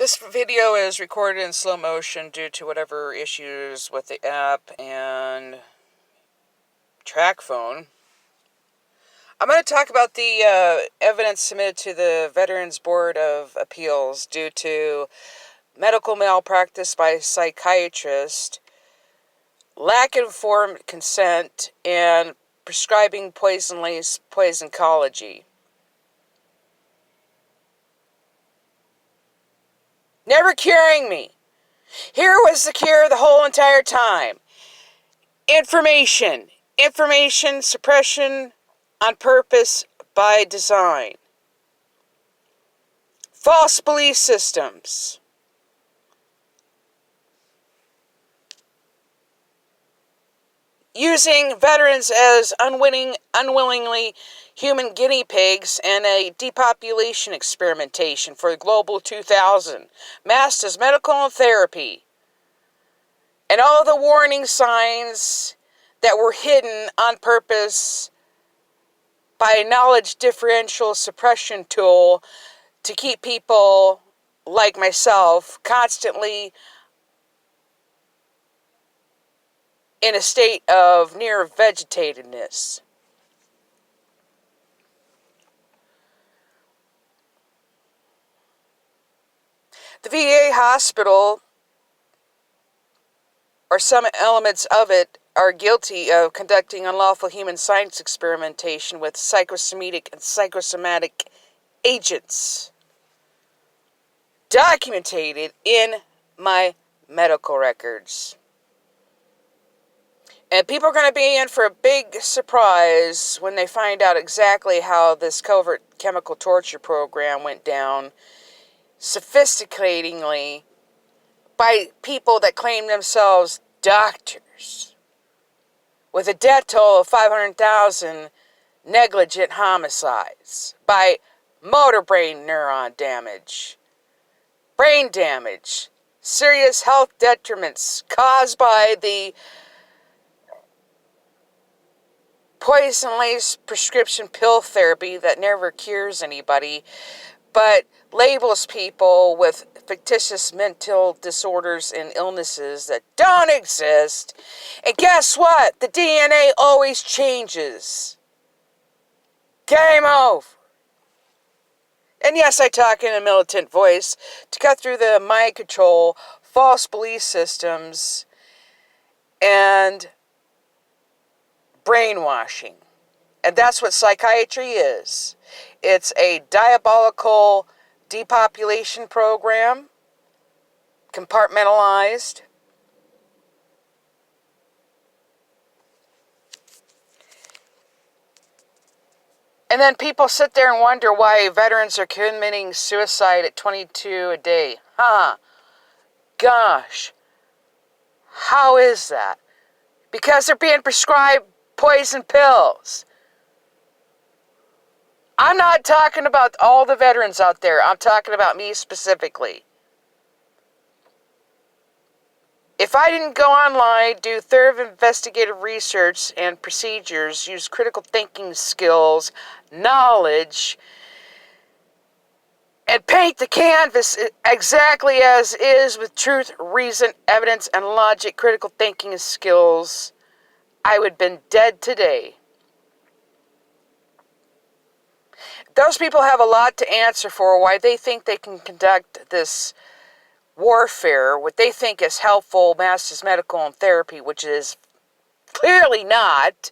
This video is recorded in slow motion due to whatever issues with the app and track phone. I'm going to talk about the evidence submitted to the Veterans Board of Appeals due to medical malpractice by a psychiatrist, lack of informed consent, and prescribing poison-laced poisoncology. Never curing me. Here was the cure the whole entire time. Information suppression on purpose by design. False belief systems. Using veterans as unwillingly human guinea pigs and a depopulation experimentation for the Global 2000, masked as medical therapy. And all the warning signs that were hidden on purpose by a knowledge differential suppression tool to keep people like myself constantly in a state of near vegetatedness. The VA hospital, or some elements of it, are guilty of conducting unlawful human science experimentation with psychosomatic and psychosomatic agents, documented in my medical records. And people are going to be in for a big surprise when they find out exactly how this covert chemical torture program went down, sophisticatingly, by people that claim themselves doctors, with a death toll of 500,000 negligent homicides, by motor brain neuron damage, brain damage, serious health detriments caused by the poison-laced prescription pill therapy that never cures anybody, but labels people with fictitious mental disorders and illnesses that don't exist. And guess what? The DNA always changes. Game over. And yes, I talk in a militant voice to cut through the mind control, false belief systems, and brainwashing. And that's what psychiatry is. It's a diabolical depopulation program, compartmentalized. And then people sit there and wonder why veterans are committing suicide at 22 a day. Gosh. How is that? Because they're being prescribed poison pills. I'm not talking about all the veterans out there. I'm talking about me specifically. If I didn't go online, do thorough investigative research and procedures, use critical thinking skills, knowledge, and paint the canvas exactly as is with truth, reason, evidence, and logic, critical thinking skills, I would have been dead today. Those people have a lot to answer for why they think they can conduct this warfare, what they think is helpful master's medical and therapy, which is clearly not,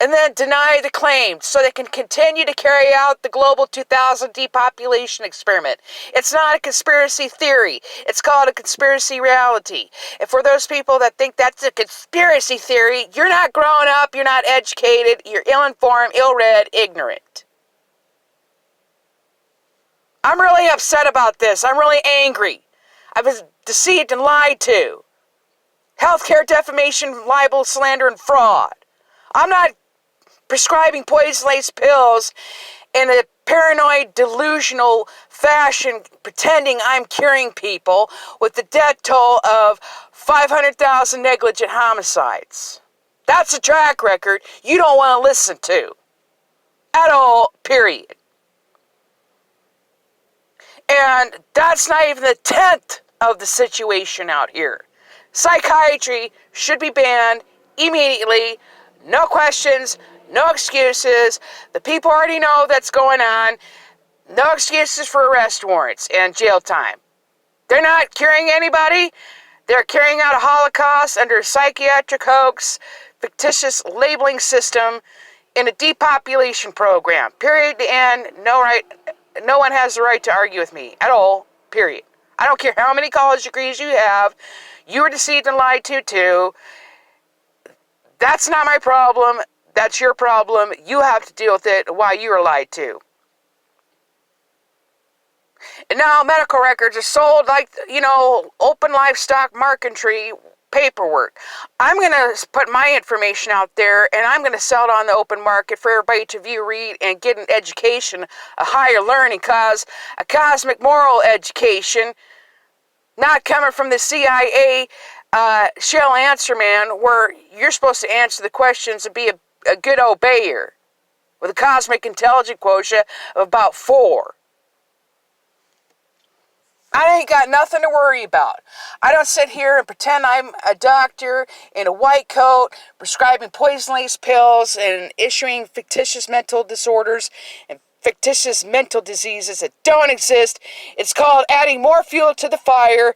and then deny the claim so they can continue to carry out the Global 2000 depopulation experiment. It's not a conspiracy theory. It's called a conspiracy reality. And for those people that think that's a conspiracy theory, you're not grown up, you're not educated, you're ill-informed, ill-read, ignorant. I'm really upset about this. I'm really angry. I was deceived and lied to. Healthcare defamation, libel, slander, and fraud. I'm not prescribing poison-laced pills in a paranoid, delusional fashion, pretending I'm curing people with the death toll of 500,000 negligent homicides. That's a track record you don't want to listen to. At all, period. And that's not even the tenth of the situation out here. Psychiatry should be banned immediately. No questions, no excuses. The people already know that's going on. No excuses for arrest warrants and jail time. They're not curing anybody. They're carrying out a Holocaust under a psychiatric hoax, fictitious labeling system, in a depopulation program. Period. And no one has the right to argue with me at all. Period. I don't care how many college degrees you have. You were deceived and lied to too. That's not my problem. That's your problem. You have to deal with it while you were lied to. And now medical records are sold like, open livestock marketry paperwork. I'm going to put my information out there, and I'm going to sell it on the open market for everybody to view, read, and get an education, a higher learning, a cosmic moral education, not coming from the CIA shell answer man, where you're supposed to answer the questions and be a good obeyer with a cosmic intelligence quotient of about 4. I ain't got nothing to worry about. I don't sit here and pretend I'm a doctor in a white coat, prescribing poison-laced pills and issuing fictitious mental disorders and fictitious mental diseases that don't exist. It's called adding more fuel to the fire,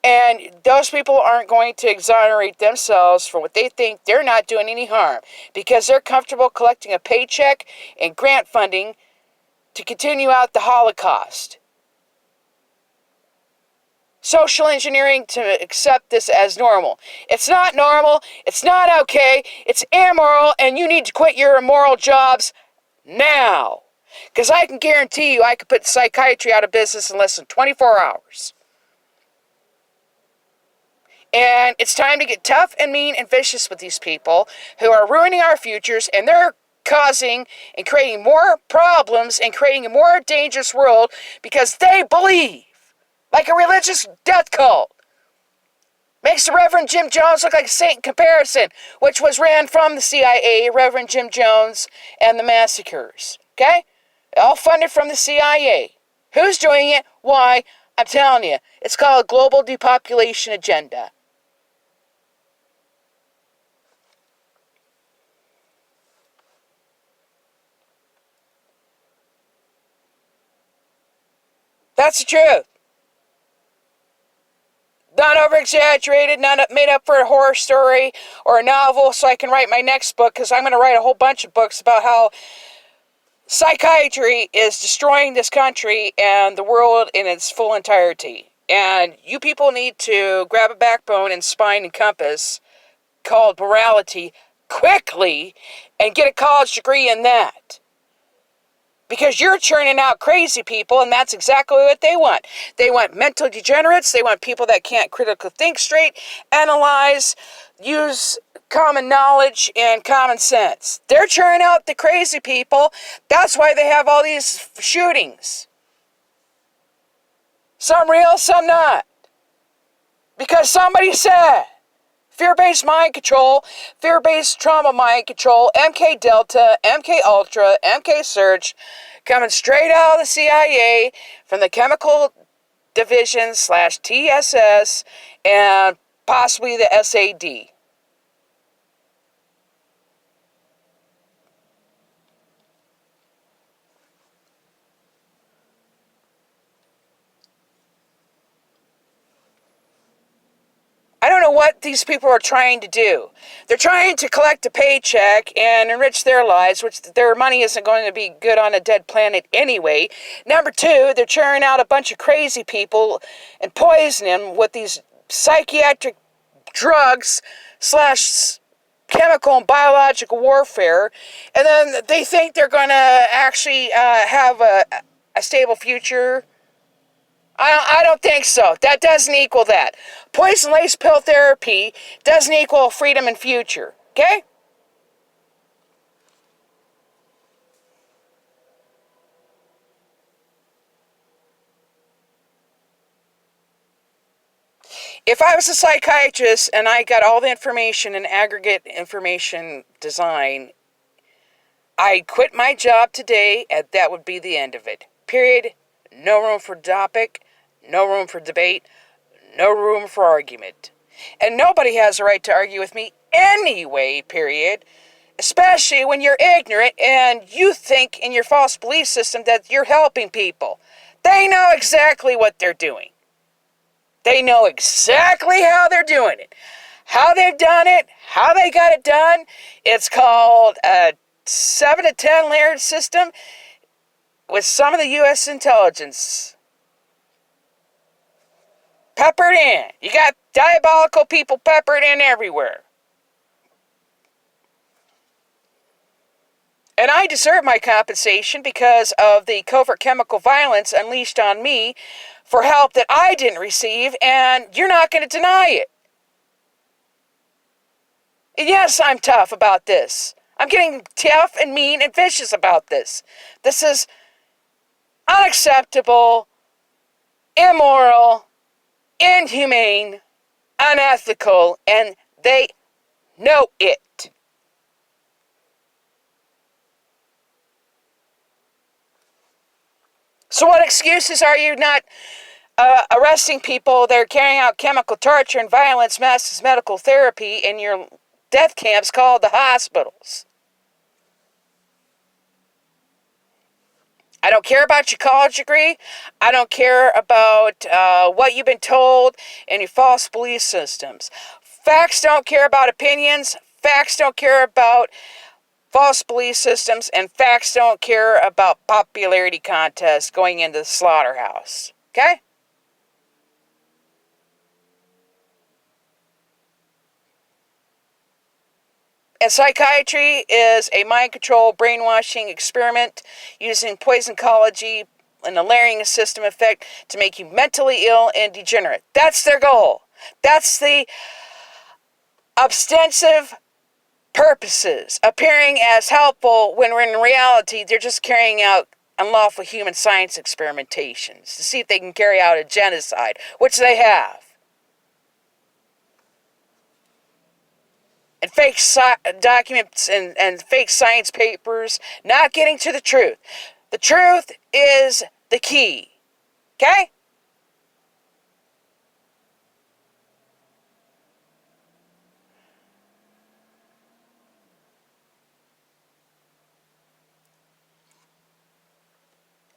and those people aren't going to exonerate themselves for what they think they're not doing any harm because they're comfortable collecting a paycheck and grant funding to continue out the Holocaust. Social engineering to accept this as normal. It's not normal. It's not okay. It's immoral, and you need to quit your immoral jobs now. Because I can guarantee you I could put psychiatry out of business in less than 24 hours. And it's time to get tough and mean and vicious with these people who are ruining our futures, and they're causing and creating more problems and creating a more dangerous world because they believe like a religious death cult. Makes the Reverend Jim Jones look like a saint in comparison, which was ran from the CIA, Reverend Jim Jones, and the massacres. Okay? All funded from the CIA. Who's doing it? Why? I'm telling you. It's called a global depopulation agenda. That's the truth. Not over-exaggerated, not made up for a horror story or a novel so I can write my next book, because I'm going to write a whole bunch of books about how psychiatry is destroying this country and the world in its full entirety. And you people need to grab a backbone and spine and compass called morality quickly and get a college degree in that. Because you're churning out crazy people, and that's exactly what they want. They want mental degenerates. They want people that can't critically think straight, analyze, use common knowledge and common sense. They're churning out the crazy people. That's why they have all these shootings. Some real, some not. Because somebody said. Fear-based mind control, fear-based trauma mind control, MK Delta, MK Ultra, MK Surge, coming straight out of the CIA from the Chemical Division / TSS and possibly the SAD. I don't know what these people are trying to do. They're trying to collect a paycheck and enrich their lives, which their money isn't going to be good on a dead planet anyway. Number 2, they're churning out a bunch of crazy people and poisoning them with these psychiatric drugs / chemical and biological warfare. And then they think they're going to actually have a stable future. I don't think so. That doesn't equal that. Poison-laced pill therapy doesn't equal freedom and future. Okay? If I was a psychiatrist and I got all the information in aggregate information design, I'd quit my job today, and that would be the end of it. Period. no room for topic, no room for debate, no room for argument. And nobody has a right to argue with me anyway, period. Especially when you're ignorant and you think in your false belief system that you're helping people. They know exactly what they're doing. They know exactly how they're doing it. How they've done it, how they got it done. It's called a 7 to 10 layered system with some of the U.S. intelligence peppered in. You got diabolical people peppered in everywhere. And I deserve my compensation because of the covert chemical violence unleashed on me for help that I didn't receive, and you're not going to deny it. Yes, I'm tough about this. I'm getting tough and mean and vicious about this. This is unacceptable, immoral, inhumane, unethical, and they know it. So what excuses are you not arresting people that are carrying out chemical torture and violence, mass medical therapy in your death camps called the hospitals? I don't care about your college degree. I don't care about what you've been told in your false belief systems. Facts don't care about opinions. Facts don't care about false belief systems. And facts don't care about popularity contests going into the slaughterhouse. Okay? And psychiatry is a mind control brainwashing experiment using poisoncology and a layering system effect to make you mentally ill and degenerate. That's their goal. That's the ostensive purposes, appearing as helpful when in reality they're just carrying out unlawful human science experimentations to see if they can carry out a genocide, which they have. And fake documents and fake science papers, not getting to the truth. The truth is the key. Okay?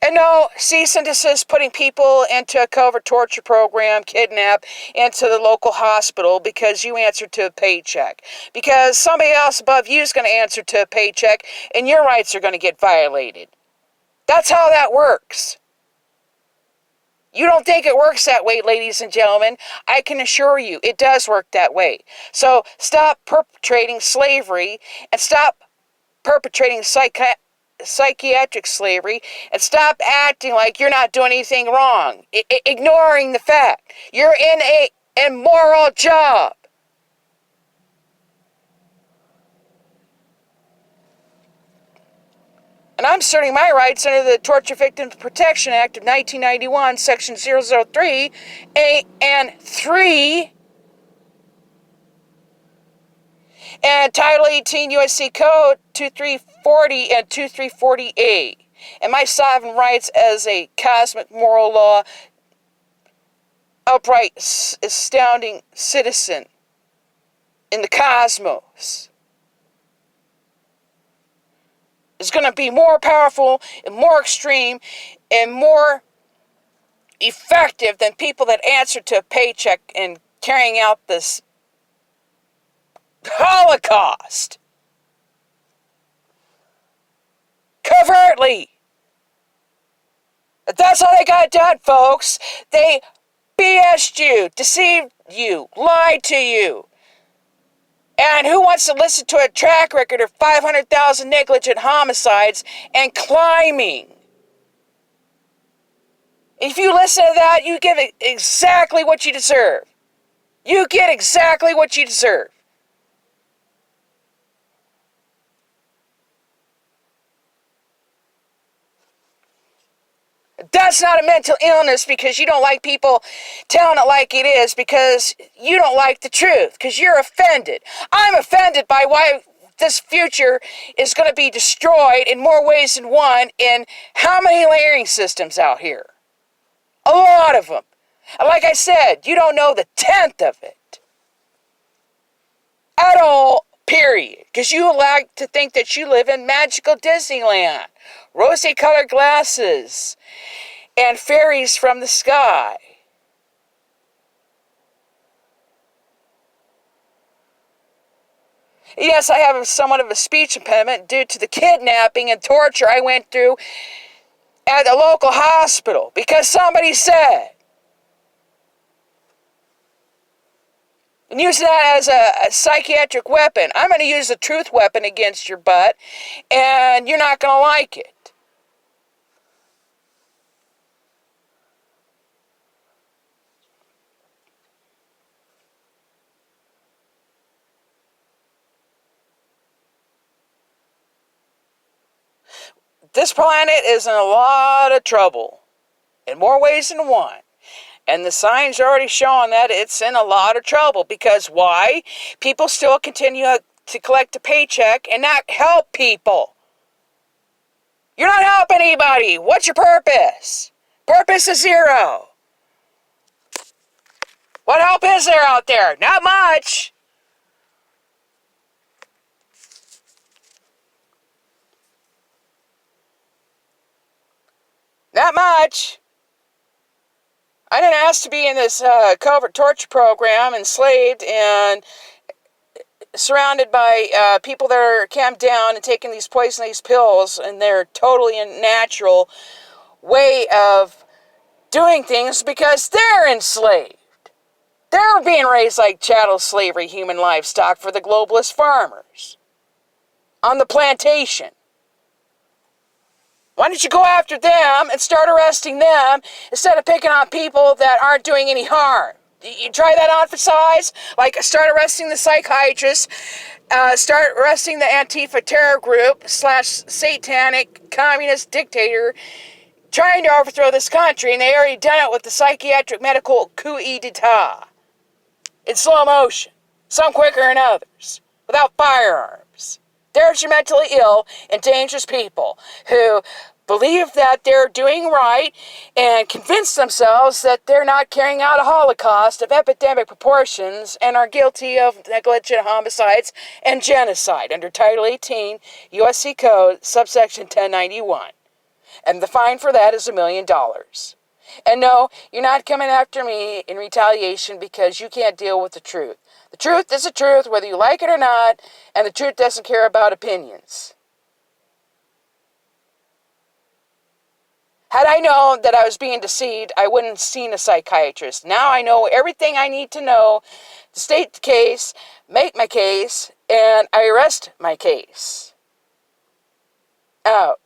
And no, cease and desist putting people into a covert torture program, kidnap, into the local hospital because you answer to a paycheck. Because somebody else above you is going to answer to a paycheck and your rights are going to get violated. That's how that works. You don't think it works that way, ladies and gentlemen. I can assure you it does work that way. So stop perpetrating slavery and stop perpetrating psychiatric slavery and stop acting like you're not doing anything wrong, ignoring the fact you're in a immoral job. And I'm asserting my rights under the Torture Victims Protection Act of 1991, Section 003, A and 3, and Title 18 U.S.C. Code 2340 and 2340A. And my sovereign rights as a cosmic moral law, upright, astounding citizen in the cosmos is going to be more powerful and more extreme and more effective than people that answer to a paycheck and carrying out this Holocaust covertly. That's how they got done, folks. They BS'd you, deceived you, lied to you. And who wants to listen to a track record of 500,000 negligent homicides and climbing? If you listen to that, you get exactly what you deserve. You get exactly what you deserve. That's not a mental illness because you don't like people telling it like it is because you don't like the truth, because you're offended. I'm offended by why this future is going to be destroyed in more ways than one in how many layering systems out here. lot of them. And like I said, you don't know the tenth of it. At all, period. Because you like to think that you live in magical Disneyland. Rosy-colored glasses. And fairies from the sky. Yes, I have somewhat of a speech impediment due to the kidnapping and torture I went through at the local hospital because somebody said. And using that as a psychiatric weapon. I'm going to use the truth weapon against your butt, and you're not going to like it. This planet is in a lot of trouble, in more ways than one. And the signs are already showing that it's in a lot of trouble. Because why? People still continue to collect a paycheck and not help people. You're not helping anybody. What's your purpose? Purpose is zero. What help is there out there? Not much. Not much. I didn't ask to be in this covert torture program, enslaved and surrounded by people that are camped down and taking these poisonous pills and their totally unnatural way of doing things because they're enslaved. They're being raised like chattel slavery, human livestock for the globalist farmers on the plantation. Why don't you go after them and start arresting them instead of picking on people that aren't doing any harm? You try that on for size? Like start arresting the psychiatrist, start arresting the Antifa terror group / satanic communist dictator trying to overthrow this country, and they already done it with the psychiatric medical coup d'etat. In slow motion, some quicker than others, without firearms. There's your mentally ill and dangerous people who believe that they're doing right and convince themselves that they're not carrying out a holocaust of epidemic proportions and are guilty of negligent homicides and genocide under Title 18 U.S.C. Code subsection 1091. And the fine for that is $1 million. And no, you're not coming after me in retaliation because you can't deal with the truth. The truth is the truth, whether you like it or not, and the truth doesn't care about opinions. Had I known that I was being deceived, I wouldn't have seen a psychiatrist. Now I know everything I need to know to state the case, make my case, and I rest my case. Out.